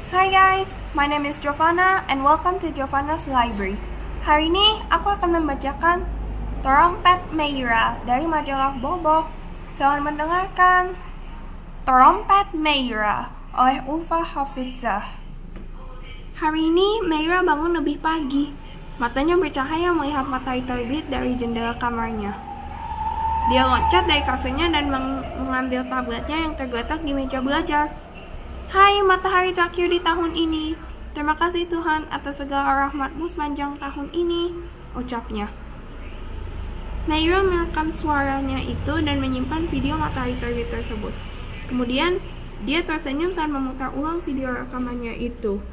Hi guys, my name is Giovanna and welcome to Giovanna's Library. Hari ini aku akan membacakan Trompet Meira dari majalah Bobo. Selamat mendengarkan. Trompet Meira oleh Ulfa Hafizah. Hari ini Meira bangun lebih pagi. Matanya bercahaya melihat matahari terbit dari jendela kamarnya. Dia loncat dari kasurnya dan mengambil tabletnya yang tergeletak di meja belajar. Hai matahari terakhir di tahun ini. Terima kasih Tuhan atas segala rahmat-Mu sepanjang tahun ini, ucapnya. Meira merekam suaranya itu dan menyimpan video matahari terbit tersebut. Kemudian, dia tersenyum saat memutar ulang video rekamannya itu.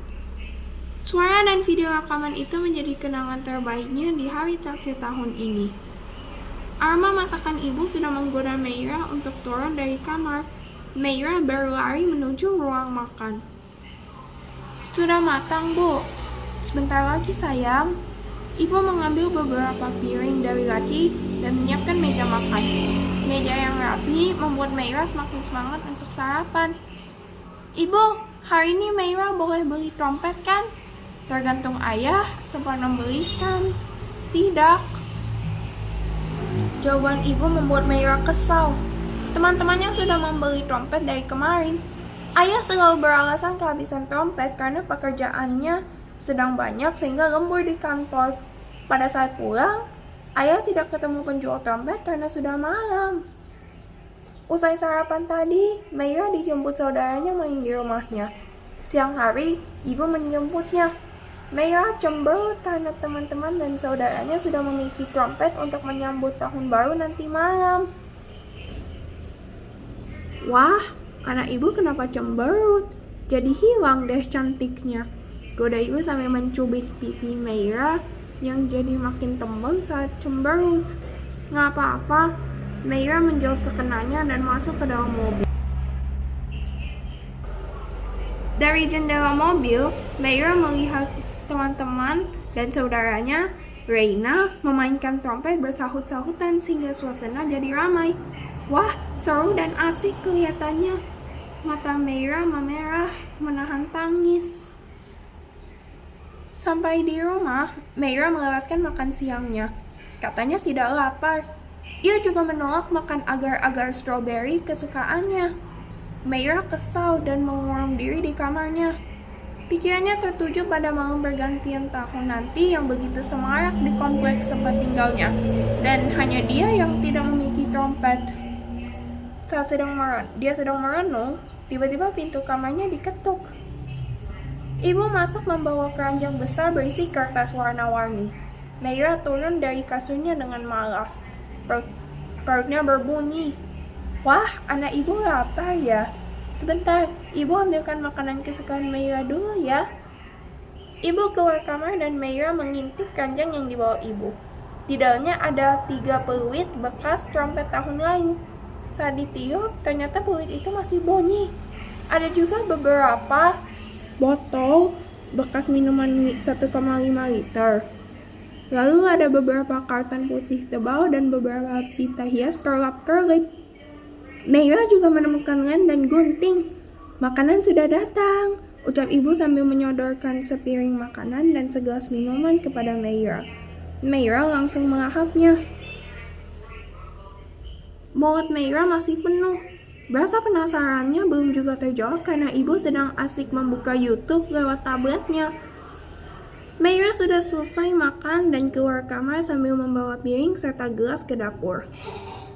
Suara dan video rekaman itu menjadi kenangan terbaiknya di hari terakhir tahun ini. Aroma masakan ibu sudah menggoda Meira untuk turun dari kamar. Meira berlari menuju ruang makan. Sudah matang, Bu. Sebentar lagi, sayang. Ibu mengambil beberapa piring dari laci dan menyiapkan meja makan. Meja yang rapi membuat Meira semakin semangat untuk sarapan. Ibu, hari ini Meira boleh beli trompet kan? Tergantung ayah sempat membelikan. Tidak. Jawaban ibu membuat Meira kesal. Teman-temannya sudah membeli trompet dari kemarin. Ayah selalu beralasan kehabisan trompet karena pekerjaannya sedang banyak sehingga lembur di kantor. Pada saat pulang, ayah tidak ketemu penjual trompet karena sudah malam. Usai sarapan tadi, Meira dijemput saudaranya main di rumahnya. Siang hari, ibu menjemputnya. Meira cemberut karena teman-teman dan saudaranya sudah memiliki trompet untuk menyambut tahun baru nanti malam. Wah, anak ibu kenapa cemberut? Jadi hilang deh cantiknya. Goda ibu sambil mencubit pipi Meira yang jadi makin tembem saat cemberut. Nggak apa-apa, Meira menjawab sekenanya dan masuk ke dalam mobil. Dari jendela mobil, Meira melihat teman-teman dan saudaranya, Reina, memainkan trompet bersahut-sahutan sehingga suasana jadi ramai. Wah, seru dan asik kelihatannya. Mata Meira memerah, menahan tangis. Sampai di rumah, Meira melewatkan makan siangnya. Katanya tidak lapar. Ia juga menolak makan agar-agar stroberi kesukaannya. Meira kesal dan mengurung diri di kamarnya. Pikirannya tertuju pada malam pergantian tahun nanti yang begitu semarak di kompleks tempat tinggalnya. Dan hanya dia yang tidak memiliki trompet. Saat dia sedang merenung, tiba-tiba pintu kamarnya diketuk. Ibu masuk membawa keranjang besar berisi kertas warna-warni. Meira turun dari kasurnya dengan malas. Perutnya berbunyi. Wah, anak ibu lapar ya. Sebentar, ibu ambilkan makanan kesukaan Meira dulu ya. Ibu keluar kamar dan Meira mengintip keranjang yang dibawa ibu. Di dalamnya ada 3 peluit bekas trompet tahun lalu. Saat ditiup, ternyata peluit itu masih bunyi. Ada juga beberapa botol bekas minuman 1,5 liter. Lalu ada beberapa karton putih tebal dan beberapa pita hias kerlap-kerlip. Meira juga menemukan lem dan gunting. Makanan sudah datang, ucap ibu sambil menyodorkan sepiring makanan dan segelas minuman kepada Meira. Meira langsung melahapnya. Mulut Meira masih penuh. Rasa penasarannya belum juga terjawab karena ibu sedang asik membuka YouTube lewat tabletnya. Meira sudah selesai makan dan keluar kamar sambil membawa piring serta gelas ke dapur.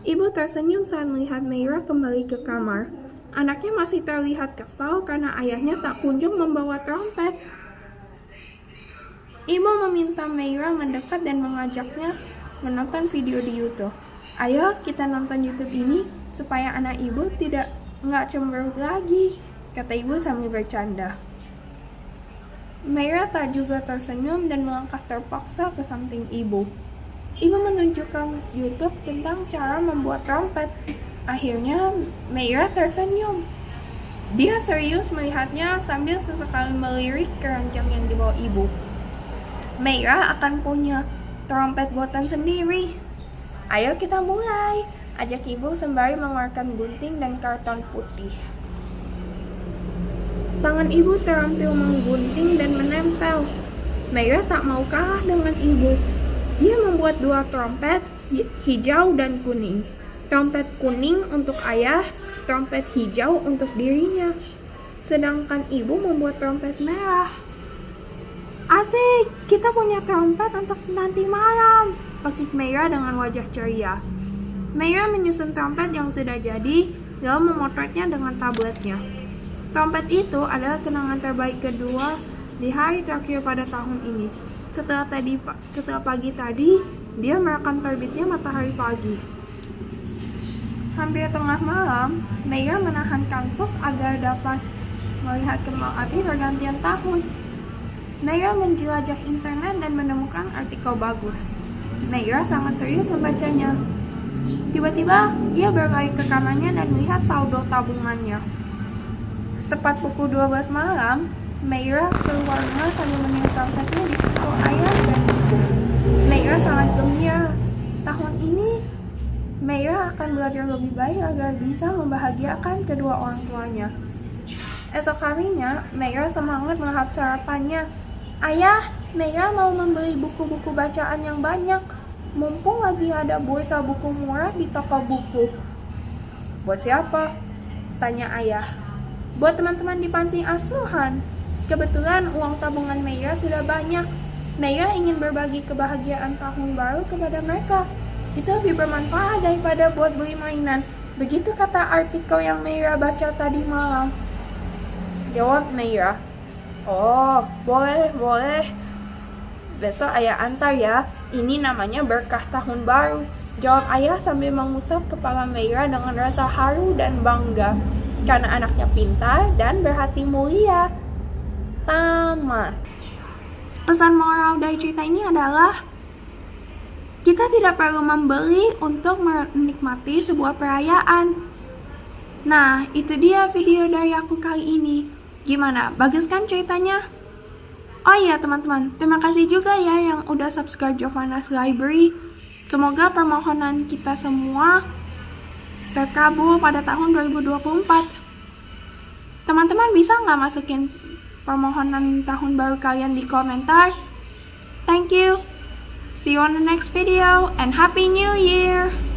Ibu tersenyum saat melihat Meira kembali ke kamar. Anaknya masih terlihat kesal karena ayahnya tak kunjung membawa trompet. Ibu meminta Meira mendekat dan mengajaknya menonton video di YouTube. Ayo kita nonton YouTube ini supaya anak ibu nggak cemberut lagi, kata ibu sambil bercanda. Meira tak juga tersenyum dan melangkah terpaksa ke samping ibu. Ibu menunjukkan YouTube tentang cara membuat trompet. Akhirnya Meira tersenyum. Dia serius melihatnya sambil sesekali melirik keranjang yang dibawa ibu. Meira akan punya trompet buatan sendiri. Ayo kita mulai, ajak ibu sembari mengeluarkan gunting dan karton putih. Tangan ibu terampil menggunting dan menempel. Meira tak mau kalah dengan ibu. Dia membuat dua trompet, hijau dan kuning. Trompet kuning untuk ayah, trompet hijau untuk dirinya. Sedangkan ibu membuat trompet merah. Asik, kita punya trompet untuk nanti malam, pakik Meira dengan wajah ceria. Meira menyusun trompet yang sudah jadi, lalu memotretnya dengan tabletnya. Trompet itu adalah kenangan terbaik kedua di hari terakhir pada tahun ini. Setelah pagi tadi, dia merekam terbitnya matahari pagi. Hampir tengah malam, Meira menahan kantuk agar dapat melihat kembang api pergantian tahun. Meira menjelajah internet dan menemukan artikel bagus. Meira sangat serius membacanya. Tiba-tiba, ia berlari ke kamarnya dan melihat saldo tabungannya. Tepat pukul 12 malam, Meira keluar rumah sambil meniup trompetnya di susul ayah dan ibu. Meira sangat gembira. Tahun ini, Meira akan belajar lebih baik agar bisa membahagiakan kedua orang tuanya. Esok harinya, Meira semangat melahap sarapannya. Ayah, Meira mau membeli buku-buku bacaan yang banyak. Mumpung lagi ada bursa buku murah di toko buku. Buat siapa? Tanya ayah. Buat teman-teman di panti asuhan. Kebetulan uang tabungan Meira sudah banyak. Meira ingin berbagi kebahagiaan tahun baru kepada mereka. Itu lebih bermanfaat daripada buat beli mainan. Begitu kata artikel yang Meira baca tadi malam. Jawab Meira. Oh, boleh. Besok ayah antar ya. Ini namanya berkah tahun baru. Jawab ayah sambil mengusap kepala Meira dengan rasa haru dan bangga. Karena anaknya pintar dan berhati mulia. Tamat. Pesan moral dari cerita ini adalah kita tidak perlu membeli untuk menikmati sebuah perayaan. Nah, itu dia video dari aku kali ini. Gimana? Bagus kan ceritanya? Oh iya teman-teman, terima kasih juga ya yang udah subscribe Giovanna's Library. Semoga permohonan kita semua terkabul pada tahun 2024. Teman-teman bisa nggak masukin permohonan tahun baru kalian di komentar? Thank you. See you on the next video and Happy New Year!